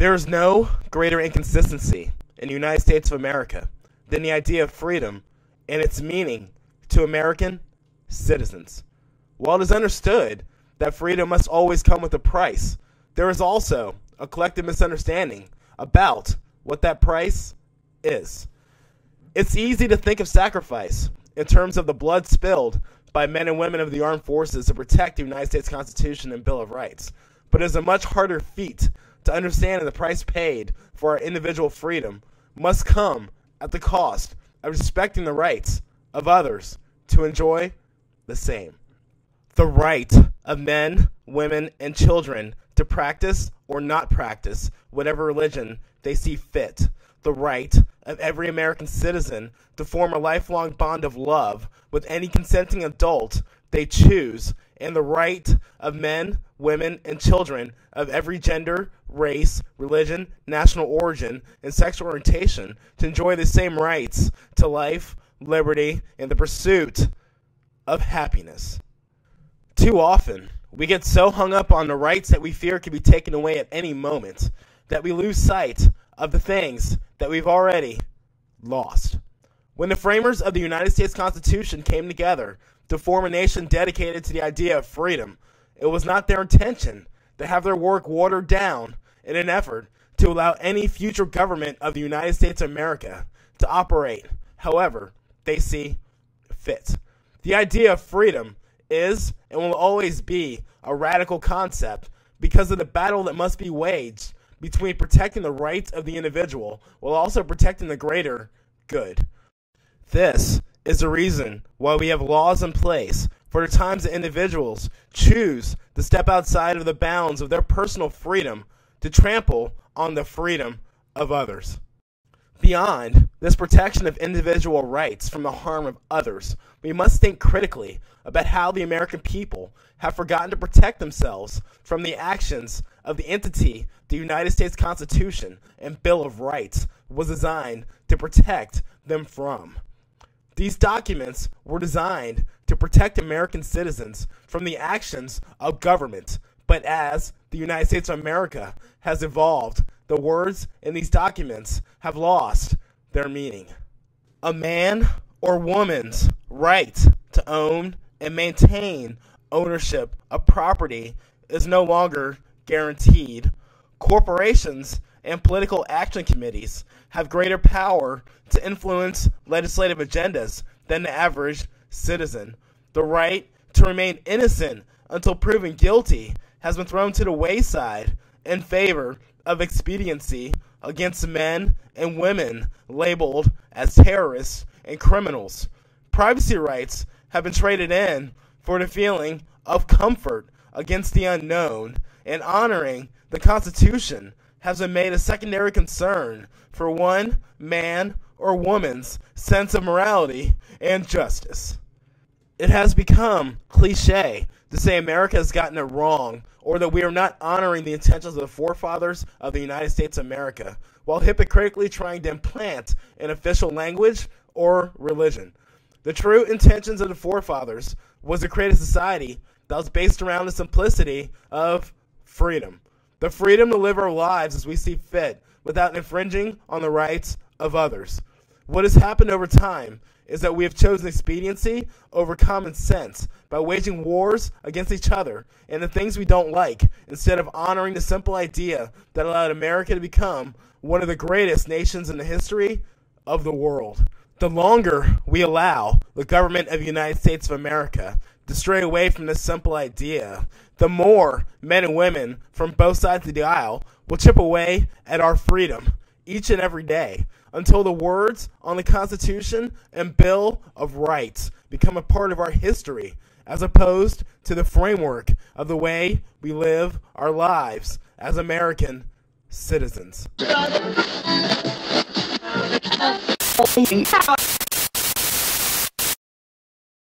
There is no greater inconsistency in the United States of America than the idea of freedom and its meaning to American citizens. While it is understood that freedom must always come with a price, there is also a collective misunderstanding about what that price is. It's easy to think of sacrifice in terms of the blood spilled by men and women of the armed forces to protect the United States Constitution and Bill of Rights, but it is a much harder feat to understand that the price paid for our individual freedom must come at the cost of respecting the rights of others to enjoy the same. The right of men, women, and children to practice or not practice whatever religion they see fit. The right of every American citizen to form a lifelong bond of love with any consenting adult they choose, and the right of men, women, and children of every gender, race, religion, national origin, and sexual orientation to enjoy the same rights to life, liberty, and the pursuit of happiness. Too often, we get so hung up on the rights that we fear can be taken away at any moment that we lose sight of the things that we've already lost. When the framers of the United States Constitution came together to form a nation dedicated to the idea of freedom, it was not their intention to have their work watered down in an effort to allow any future government of the United States of America to operate however they see fit. The idea of freedom is and will always be a radical concept because of the battle that must be waged between protecting the rights of the individual while also protecting the greater good. This is the reason why we have laws in place for the times that individuals choose to step outside of the bounds of their personal freedom to trample on the freedom of others. Beyond this protection of individual rights from the harm of others, we must think critically about how the American people have forgotten to protect themselves from the actions of the entity the United States Constitution and Bill of Rights was designed to protect them from. These documents were designed to protect American citizens from the actions of government, but as the United States of America has evolved, the words in these documents have lost their meaning. A man or woman's right to own and maintain ownership of property is no longer guaranteed. Corporations and political action committees have greater power to influence legislative agendas than the average citizen. The right to remain innocent until proven guilty has been thrown to the wayside in favor of expediency against men and women labeled as terrorists and criminals. Privacy rights have been traded in for the feeling of comfort against the unknown, and honoring the Constitution has been made a secondary concern for one man or woman's sense of morality and justice. It has become cliche to say America has gotten it wrong or that we are not honoring the intentions of the forefathers of the United States of America, while hypocritically trying to implant an official language or religion. The true intentions of the forefathers was to create a society that was based around the simplicity of freedom. The freedom to live our lives as we see fit without infringing on the rights of others. What has happened over time is that we have chosen expediency over common sense by waging wars against each other and the things we don't like, instead of honoring the simple idea that allowed America to become one of the greatest nations in the history of the world. The longer we allow the government of the United States of America to stray away from this simple idea, the more men and women from both sides of the aisle will chip away at our freedom each and every day until the words on the Constitution and Bill of Rights become a part of our history, as opposed to the framework of the way we live our lives as American citizens.